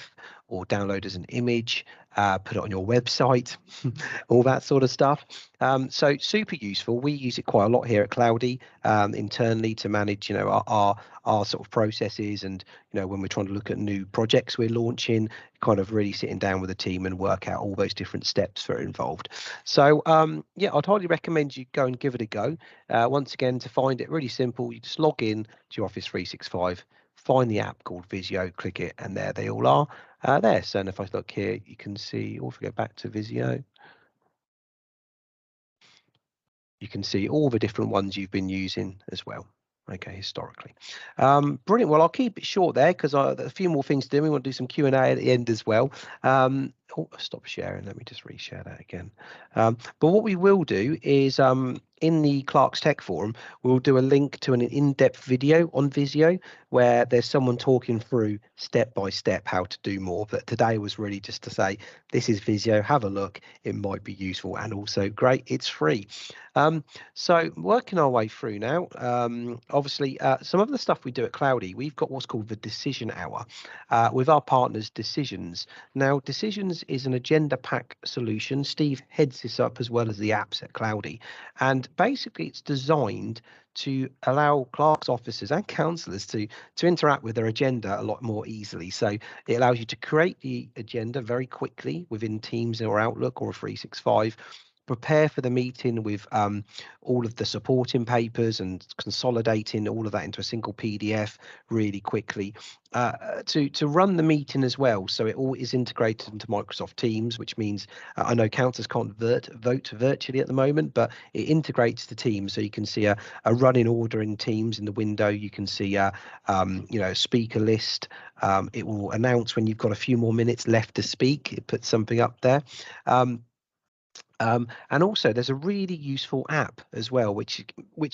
S1: or download as an image, put it on your website, all that sort of stuff. So super useful. We use it quite a lot here at Cloudy internally to manage, you know, our sort of processes, and you know, when we're trying to look at new projects we're launching, kind of really sitting down with a team and work out all those different steps that are involved. So yeah, I'd highly recommend you go and give it a go. Once again, to find it really simple, you just log in to your Office 365, find the app called Visio, click it, and there they all are. There. So, and if I look here, you can see, or if we go back to Visio, you can see all the different ones you've been using as well. Okay, historically. Brilliant. Well, I'll keep it short there because a few more things to do. We want to do some Q&A at the end as well. Oh, stop sharing. Let me just reshare that again. But what we will do is in the Clark's Tech Forum, we'll do a link to an in-depth video on Visio where there's someone talking through step by step how to do more. But today was really just to say, this is Visio, have a look. It might be useful, and also great, it's free. So working our way through now, obviously some of the stuff we do at Cloudy, we've got what's called the Decision Hour with our partners Decisions. Now, Decisions is an agenda pack solution. Steve heads this up as well as the apps at Cloudy. And basically it's designed to allow clerks, officers and councillors to interact with their agenda a lot more easily. So it allows you to create the agenda very quickly within Teams or Outlook or 365, prepare for the meeting with all of the supporting papers and consolidating all of that into a single PDF really quickly, to run the meeting as well. So it all is integrated into Microsoft Teams, which means I know councillors can't vote virtually at the moment, but it integrates to Teams. So you can see a running order in Teams in the window. You can see you know, a speaker list. It will announce when you've got a few more minutes left to speak. It puts something up there. And also there's a really useful app as well, which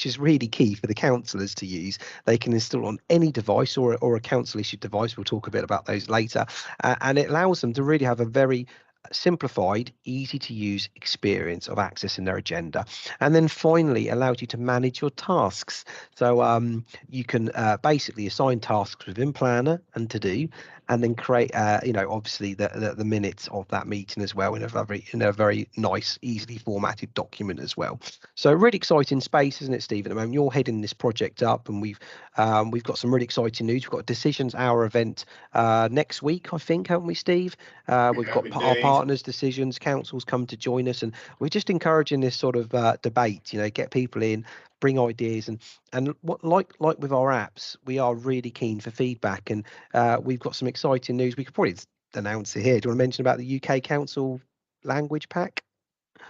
S1: is really key for the councillors to use. They can install on any device or a council issued device. We'll talk a bit about those later. And it allows them to really have a very simplified, easy to use experience of accessing their agenda. And then finally allows you to manage your tasks. So you can basically assign tasks within Planner and To Do, and then create you know, obviously the minutes of that meeting as well in a very nice, easily formatted document as well. So really exciting space, isn't it, Steve? At the moment, you're heading this project up, and we've got some really exciting news. We've got a Decisions Hour event next week, I think, haven't we, Steve? We've got our partners, Decisions, councils come to join us, and we're just encouraging this sort of debate. You know, get people in, bring ideas, and what like with our apps, we are really keen for feedback, and we've got some exciting news. We could probably announce it here. Do you want to mention about the UK Council language pack?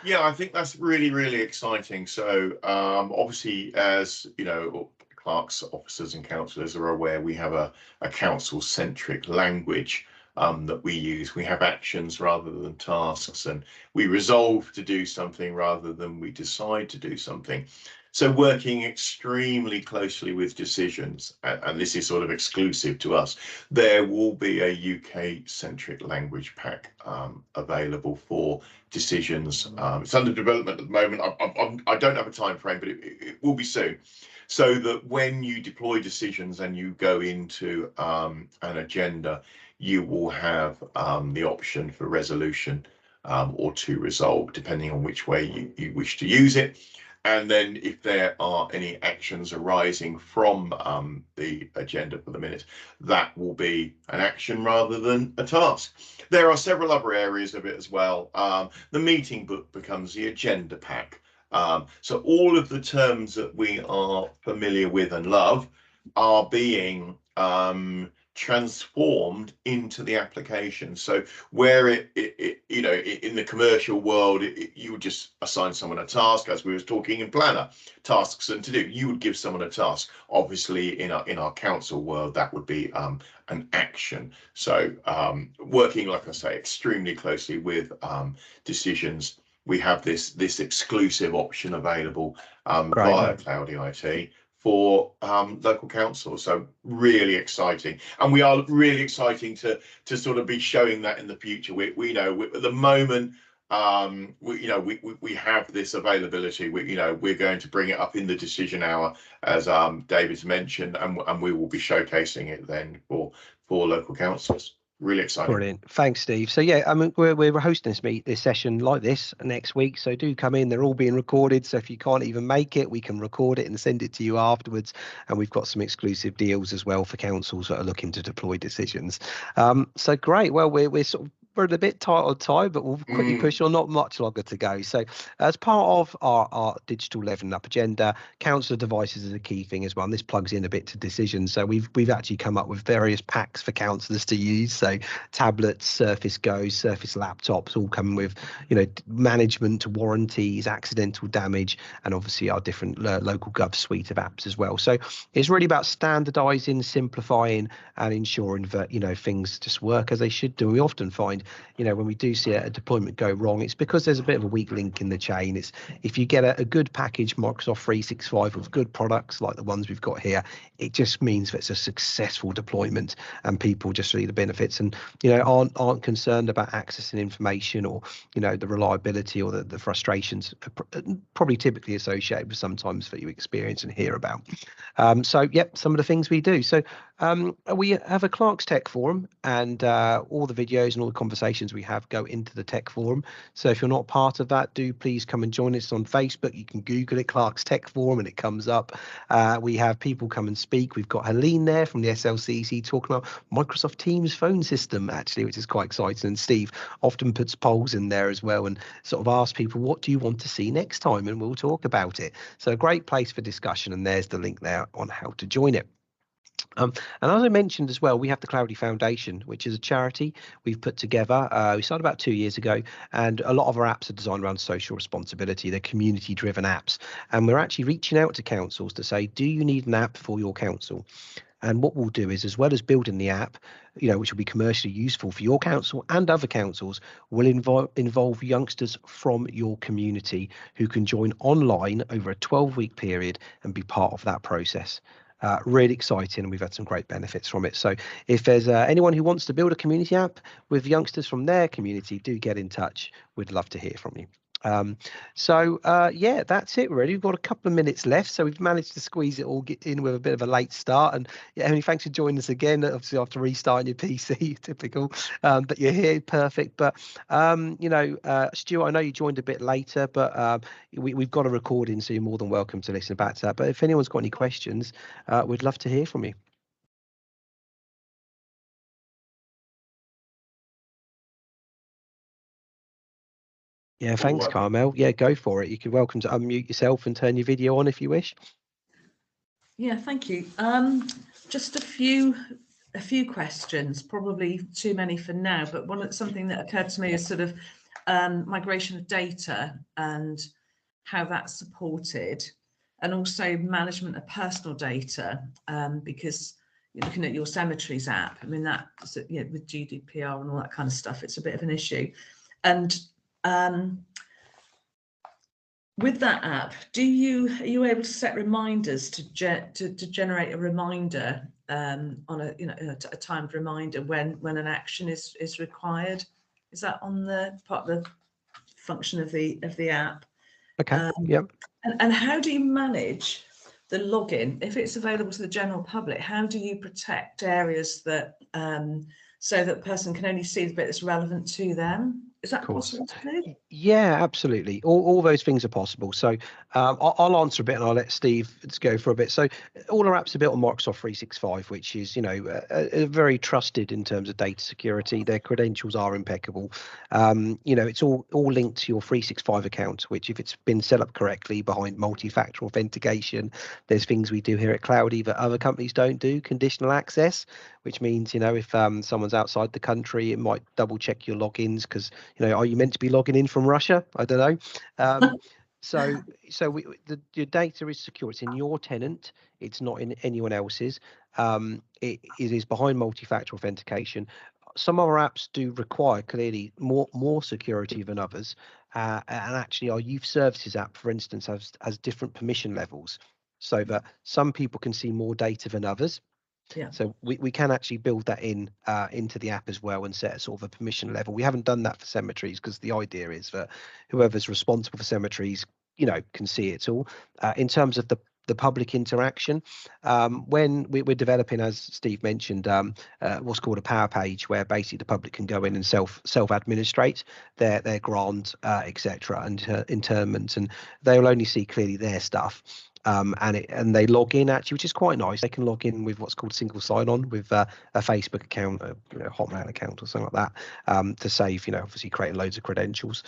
S2: Yeah, I think that's really, really exciting. So obviously, as you know, clerks, officers and councillors are aware, we have a council-centric language that we use. We have actions rather than tasks, and we resolve to do something rather than we decide to do something. So working extremely closely with decisions, and this is sort of exclusive to us, there will be a UK-centric language pack available for decisions. It's under development at the moment. I don't have a time frame, but it will be soon. So that when you deploy decisions and you go into an agenda, you will have the option for resolution or to resolve, depending on which way you wish to use it. And then if there are any actions arising from the agenda for the minute, that will be an action rather than a task. There are several other areas of it as well. The meeting book becomes the agenda pack. So all of the terms that we are familiar with and love are being transformed into the application. So where it you know, in the commercial world, you would just assign someone a task, as we was talking in planner, tasks and to do. You would give someone a task. Obviously, in our council world, that would be an action. So working, like I say, extremely closely with decisions. We have this exclusive option available via CloudyIT for local councils. So really exciting, and we are really exciting to sort of be showing that in the future. We know at the moment we have this availability. We're going to bring it up in the decision hour, as David's mentioned, and we will be showcasing it then for local councils. Really exciting.
S1: Brilliant. Thanks, Steve. So yeah, I mean, we're hosting this session like this next week. So do come in. They're all being recorded. So if you can't even make it, we can record it and send it to you afterwards. And we've got some exclusive deals as well for councils that are looking to deploy decisions. So great. Well, we're sort of we're a bit tight on time, but we'll quickly push on. Not much longer to go. So as part of our digital leveling up agenda, council devices is a key thing as well. And this plugs in a bit to decisions. So we've actually come up with various packs for councillors to use. So tablets, Surface Go's, Surface laptops, all come with, management, warranties, accidental damage, and obviously our different local gov suite of apps as well. So it's really about standardizing, simplifying, and ensuring that, things just work as they should do. We often find, when we do see a deployment go wrong, it's because there's a bit of a weak link in the chain. It's if you get a good package, Microsoft 365 with good products like the ones we've got here, it just means that it's a successful deployment and people just see the benefits and aren't concerned about accessing information or the reliability or the frustrations probably typically associated with sometimes that you experience and hear about. So yep, some of the things we do. So we have a Clerks Tech Forum, and all the videos and all the conversations we have go into the Tech Forum. So if you're not part of that, do please come and join us on Facebook. You can Google it, Clerks Tech Forum, and it comes up. We have people come and speak. We've got Helene there from the SLCC talking about Microsoft Teams phone system, actually, which is quite exciting. And Steve often puts polls in there as well and sort of asks people, what do you want to see next time? And we'll talk about it. So a great place for discussion. And there's the link there on how to join it. And as I mentioned as well, we have the Cloudy Foundation, which is a charity we've put together. We started about 2 years ago, and a lot of our apps are designed around social responsibility. They're community-driven apps, and we're actually reaching out to councils to say, do you need an app for your council? And what we'll do is, as well as building the app, which will be commercially useful for your council and other councils, will involve youngsters from your community who can join online over a 12-week period and be part of that process. Really exciting, and we've had some great benefits from it. So if there's anyone who wants to build a community app with youngsters from their community, do get in touch. We'd love to hear from you. Yeah, that's it really. We've got a couple of minutes left, so we've managed to squeeze it all in with a bit of a late start. And yeah, Emily, thanks for joining us again, obviously after restarting your PC. Typical, but you're here, perfect. But Stuart, I know you joined a bit later, but we've got a recording, so you're more than welcome to listen back to that. But if anyone's got any questions, we'd love to hear from you. Yeah, thanks, Carmel. Yeah, go for it. You're welcome to unmute yourself and turn your video on if you wish.
S4: Yeah, thank you. Just a few questions, probably too many for now, but something that occurred to me is sort of migration of data and how that's supported, and also management of personal data, because you're looking at your Cemeteries app. I mean, that, you know, with GDPR and all that kind of stuff, it's a bit of an issue. And with that app, are you able to set reminders to generate a reminder on a timed reminder when an action is required? Is that on the part of the function of the app?
S1: Okay. Yep.
S4: And how do you manage the login if it's available to the general public? How do you protect areas that so that person can only see the bit that's relevant to them? Is that possible to do?
S1: Yeah, absolutely. All those things are possible. So I'll answer a bit and I'll let Steve go for a bit. So all our apps are built on Microsoft 365, which is, you know, very trusted in terms of data security. Their credentials are impeccable. You know, it's all linked to your 365 account, which if it's been set up correctly behind multi-factor authentication, there's things we do here at Cloudy that other companies don't do. Conditional access, which means, you know, if someone's outside the country, it might double check your logins because, you know, are you meant to be logging in from Russia? I don't know. So your data is secure. It's in your tenant. It's not in anyone else's. It is behind multi-factor authentication. Some of our apps do require clearly more security than others. And actually, our youth services app, for instance, has different permission levels, so that some people can see more data than others.
S4: Yeah.
S1: So we can actually build that in into the app as well and set a sort of a permission level. We haven't done that for Cemeteries because the idea is that whoever's responsible for Cemeteries, you know, can see it all. In terms of the public interaction, when we're developing, as Steve mentioned, what's called a power page, where basically the public can go in and self administrate their grant, etc., and interments, and they will only see clearly their stuff. And they log in actually, which is quite nice. They can log in with what's called single sign-on with a Facebook account, a Hotmail account, or something like that, to save, you know, obviously creating loads of credentials.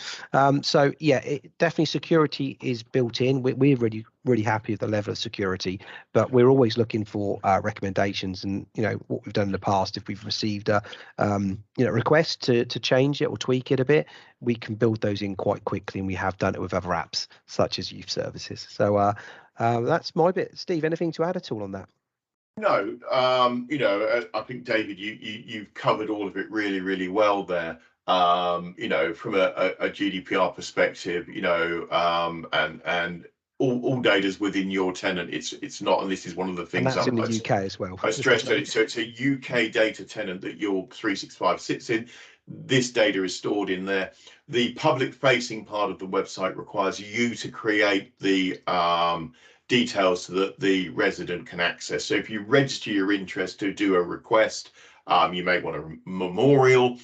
S1: So yeah, definitely security is built in. We're really happy with the level of security, but we're always looking for recommendations. And you know what we've done in the past, if we've received a request to change it or tweak it a bit, we can build those in quite quickly, and we have done it with other apps such as youth services. So that's my bit. Steve, anything to add at all on that?
S2: No, you know, I think David, you've covered all of it really well there. You know, from a GDPR perspective, you know, and all data's within your tenant. It's not, and this is one of the things.
S1: And that's in the UK as well.
S2: I stressed it. So it's a UK data tenant that your 365 sits in. This data is stored in there. The public-facing part of the website requires you to create the details so that the resident can access. So if you register your interest to do a request, you may want a memorial.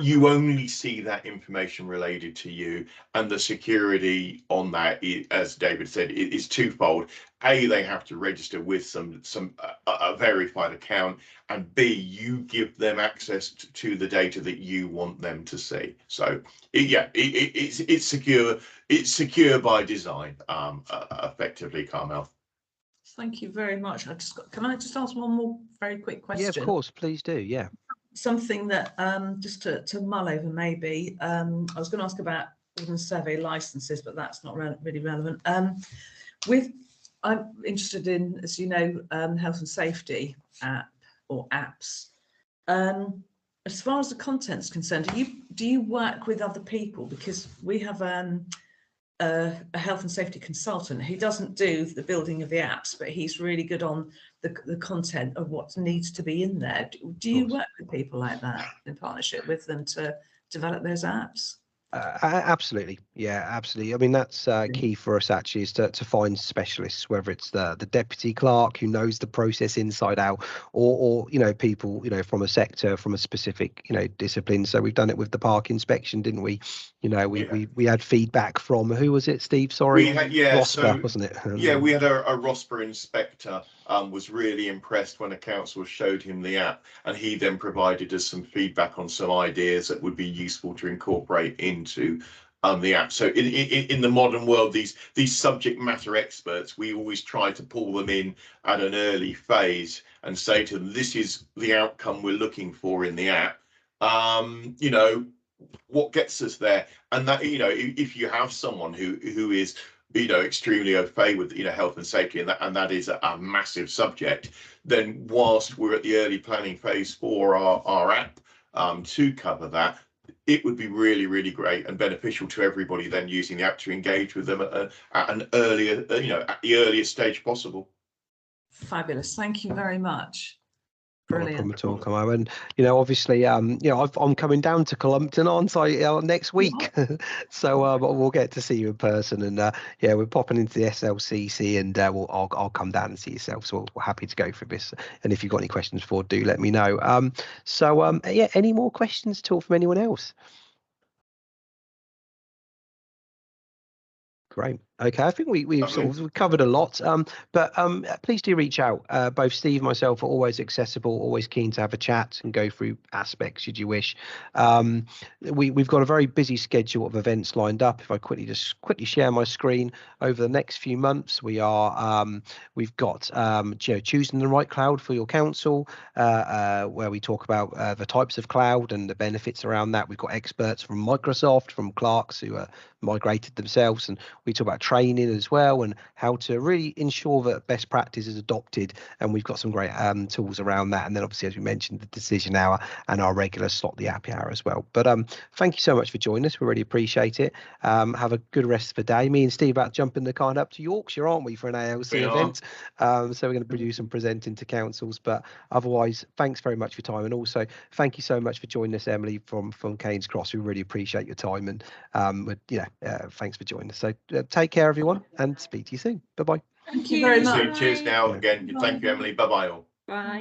S2: You only see that information related to you, and the security on that, as David said, is twofold. A, they have to register with a verified account, and B, you give them access to the data that you want them to see. So it's secure. It's secure by design, effectively, Carmel.
S4: Thank you very much. Can I just ask one more very quick question?
S1: Yeah, of course, please do. Yeah.
S4: Something that just to mull over maybe. I was going to ask about Ordnance Survey licenses, but that's not really relevant. I'm interested in, as you know, health and safety app or apps. As far as the content's concerned, do you work with other people? Because we have a health and safety consultant. He doesn't do the building of the apps, but he's really good on the content of what needs to be in there. Do you work with people like that in partnership with them to develop those apps?
S1: Absolutely, yeah, absolutely. I mean, that's key for us actually, is to find specialists, whether it's the deputy clerk who knows the process inside out, or you know, people, you know, from a sector, from a specific, you know, discipline. So we've done it with the park inspection, didn't we? You know, we had feedback from, who was it, Steve? Sorry, Rosper, wasn't it?
S2: Yeah, we had a Rosper inspector. Was really impressed when a council showed him the app, and he then provided us some feedback on some ideas that would be useful to incorporate into the app. So in the modern world, these subject matter experts, we always try to pull them in at an early phase and say to them, this is the outcome we're looking for in the app. You know, what gets us there. And that, you know, if you have someone who is, you know, extremely au fait with, you know, health and safety, and that is a massive subject, then whilst we're at the early planning phase for our app to cover that, it would be really, really great and beneficial to everybody then using the app to engage with them at an earlier, you know, at the earliest stage possible.
S4: Fabulous. Thank you very much.
S1: Not a
S4: Brilliant.
S1: problem at all, Camo. And you know, obviously, you know, I'm coming down to Columpton, aren't I, next week? So we'll get to see you in person, and yeah, we're popping into the SLCC, and I'll come down and see yourself. So we're happy to go through this. And if you've got any questions for, do let me know. Yeah, any more questions at all from anyone else? Great. Okay, I think we've sort of covered a lot, but please do reach out. Both Steve and myself are always accessible, always keen to have a chat and go through aspects should you wish. We've got a very busy schedule of events lined up. If I quickly share my screen over the next few months, we've got you know, choosing the right cloud for your council, where we talk about the types of cloud and the benefits around that. We've got experts from Microsoft, from Clarks, who are migrated themselves, and we talk about training as well and how to really ensure that best practice is adopted, and we've got some great tools around that. And then obviously, as we mentioned, the decision hour and our regular slot, the Appy Hour as well. But thank you so much for joining us. We really appreciate it. Have a good rest of the day. Me and Steve about jumping the car up to Yorkshire, aren't we, for an ALC event? So we're going to produce and present into councils. But otherwise, thanks very much for your time, and also thank you so much for joining us, Emily from Cainscross. We really appreciate your time, and thanks for joining us. So take care, everyone, and speak to you soon. Bye bye.
S4: Thank you very much.
S2: Cheers now again. Thank you, Emily. Bye bye all.
S5: Bye.